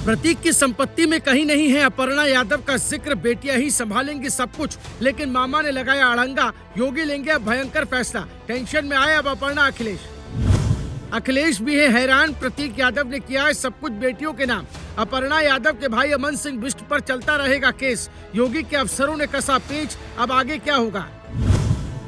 प्रतीक की संपत्ति में कहीं नहीं है अपर्णा यादव का जिक्र। बेटियां ही संभालेंगी सब कुछ, लेकिन मामा ने लगाया अड़ंगा। योगी लेंगे अब भयंकर फैसला। टेंशन में आए अब अपर्णा अखिलेश भी है हैरान। प्रतीक यादव ने किया है सब कुछ बेटियों के नाम। अपर्णा यादव के भाई अमन सिंह बिष्ट पर चलता रहेगा केस। योगी के अफसरों ने कसा पेच, अब आगे क्या होगा।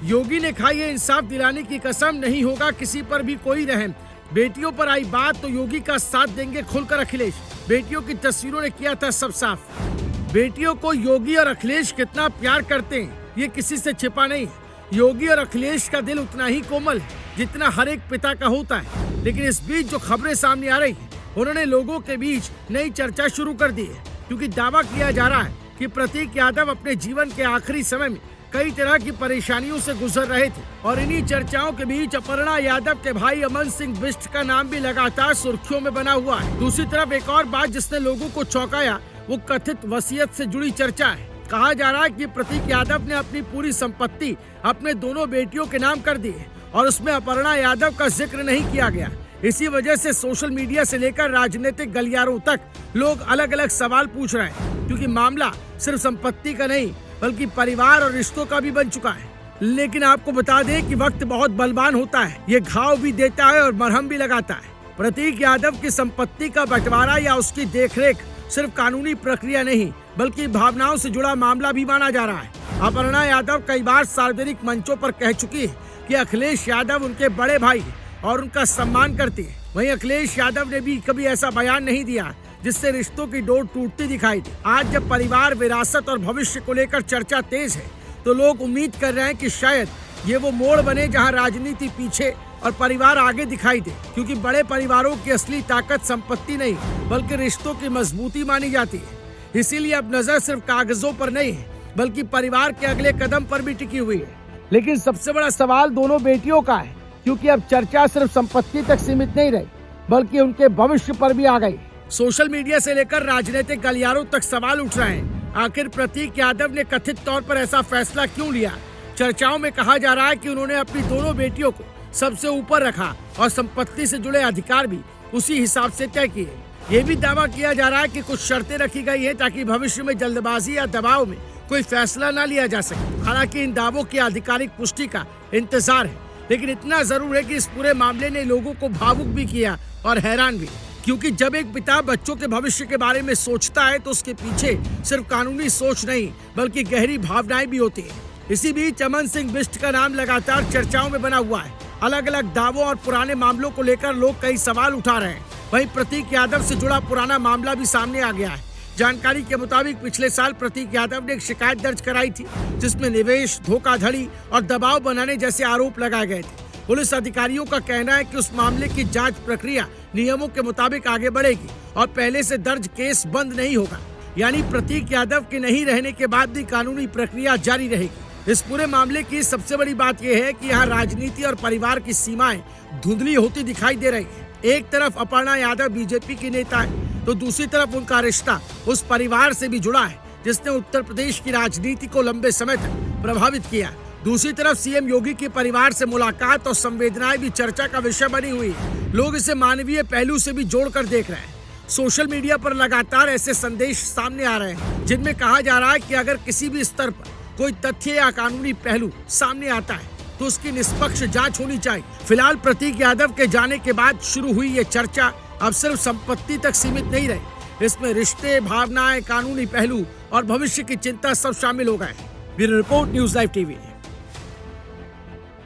योगी ने खाई है इंसाफ दिलाने की कसम, नहीं होगा किसी पर भी कोई रहम। बेटियों पर आई बात तो योगी का साथ देंगे खुलकर अखिलेश। बेटियों की तस्वीरों ने किया था सब साफ। बेटियों को योगी और अखिलेश कितना प्यार करते हैं ये किसी से छिपा नहीं है। योगी और अखिलेश का दिल उतना ही कोमल है जितना हर एक पिता का होता है। लेकिन इस बीच जो खबरें सामने आ रही है, उन्होंने लोगों के बीच नई चर्चा शुरू कर दी है, क्योंकि दावा किया जा रहा है कि प्रतीक यादव अपने जीवन के आखिरी समय में कई तरह की परेशानियों से गुजर रहे थे। और इन्हीं चर्चाओं के बीच अपर्णा यादव के भाई अमन सिंह बिष्ट का नाम भी लगातार सुर्खियों में बना हुआ है। दूसरी तरफ एक और बात जिसने लोगों को चौंकाया, वो कथित वसीयत से जुड़ी चर्चा है। कहा जा रहा है कि प्रतीक यादव ने अपनी पूरी संपत्ति अपने दोनों बेटियों के नाम कर दी है और उसमें अपर्णा यादव का जिक्र नहीं किया गया। इसी वजह से सोशल मीडिया से लेकर राजनीतिक गलियारों तक लोग अलग अलग सवाल पूछ रहे हैं, क्योंकि मामला सिर्फ संपत्ति का नहीं बल्कि परिवार और रिश्तों का भी बन चुका है। लेकिन आपको बता दें कि वक्त बहुत बलवान होता है, ये घाव भी देता है और मरहम भी लगाता है। प्रतीक यादव की संपत्ति का बंटवारा या उसकी देखरेख सिर्फ कानूनी प्रक्रिया नहीं बल्कि भावनाओं से जुड़ा मामला भी माना जा रहा है। अपर्णा यादव कई बार सार्वजनिक मंचों पर कह चुकी है कि अखिलेश यादव उनके बड़े भाई हैं और उनका सम्मान करती है। वहीं अखिलेश यादव ने भी कभी ऐसा बयान नहीं दिया जिससे रिश्तों की डोर टूटती दिखाई दी। आज जब परिवार, विरासत और भविष्य को लेकर चर्चा तेज है, तो लोग उम्मीद कर रहे हैं कि शायद ये वो मोड़ बने जहां राजनीति पीछे और परिवार आगे दिखाई दे, क्योंकि बड़े परिवारों की असली ताकत संपत्ति नहीं बल्कि रिश्तों की मजबूती मानी जाती है। इसीलिए अब नजर सिर्फ कागजों पर नहीं है बल्कि परिवार के अगले कदम पर भी टिकी हुई है। लेकिन सबसे बड़ा सवाल दोनों बेटियों का है, क्योंकि अब चर्चा सिर्फ संपत्ति तक सीमित नहीं रही बल्कि उनके भविष्य पर भी आ गई। सोशल मीडिया से लेकर राजनीतिक गलियारों तक सवाल उठ रहे हैं, आखिर प्रतीक यादव ने कथित तौर पर ऐसा फैसला क्यों लिया। चर्चाओं में कहा जा रहा है कि उन्होंने अपनी दोनों बेटियों को सबसे ऊपर रखा और संपत्ति से जुड़े अधिकार भी उसी हिसाब से तय किए। ये भी दावा किया जा रहा है कि कुछ शर्तें रखी गई है ताकि भविष्य में जल्दबाजी या दबाव में कोई फैसला न लिया जा सके। हालांकि इन दावों की आधिकारिक पुष्टि का इंतजार है, लेकिन इतना जरूर है कि इस पूरे मामले ने लोगों को भावुक भी किया और हैरान भी, क्योंकि जब एक पिता बच्चों के भविष्य के बारे में सोचता है तो उसके पीछे सिर्फ कानूनी सोच नहीं बल्कि गहरी भावनाएं भी होती है। इसी बीच अमन सिंह बिष्ट का नाम लगातार चर्चाओं में बना हुआ है। अलग अलग दावों और पुराने मामलों को लेकर लोग कई सवाल उठा रहे हैं। वहीं प्रतीक यादव से जुड़ा पुराना मामला भी सामने आ गया है। जानकारी के मुताबिक पिछले साल प्रतीक यादव ने एक शिकायत दर्ज कराई थी, जिसमें निवेश, धोखाधड़ी और दबाव बनाने जैसे आरोप लगाए गए थे। पुलिस अधिकारियों का कहना है कि उस मामले की जांच प्रक्रिया नियमों के मुताबिक आगे बढ़ेगी और पहले से दर्ज केस बंद नहीं होगा, यानी प्रतीक यादव के नहीं रहने के बाद भी कानूनी प्रक्रिया जारी रहेगी। इस पूरे मामले की सबसे बड़ी बात यह है कि यहाँ राजनीति और परिवार की सीमाएं धुंधली होती दिखाई दे रही है। एक तरफ अपर्णा यादव बीजेपी की नेता है, तो दूसरी तरफ उनका रिश्ता उस परिवार से भी जुड़ा है जिसने उत्तर प्रदेश की राजनीति को लंबे समय तक प्रभावित किया। दूसरी तरफ सीएम योगी के परिवार से मुलाकात और संवेदनाएं भी चर्चा का विषय बनी हुई है। लोग इसे मानवीय पहलू से भी जोड़कर देख रहे हैं। सोशल मीडिया पर लगातार ऐसे संदेश सामने आ रहे हैं जिनमें कहा जा रहा है कि अगर किसी भी स्तर पर कोई तथ्य या कानूनी पहलू सामने आता है तो उसकी निष्पक्ष जांच होनी चाहिए। फिलहाल प्रतीक यादव के जाने के बाद शुरू हुई ये चर्चा अब सिर्फ संपत्ति तक सीमित नहीं रही। इसमें रिश्ते, भावनाएं, कानूनी पहलू और भविष्य की चिंता सब शामिल हो गए। Bureau report, news live TV.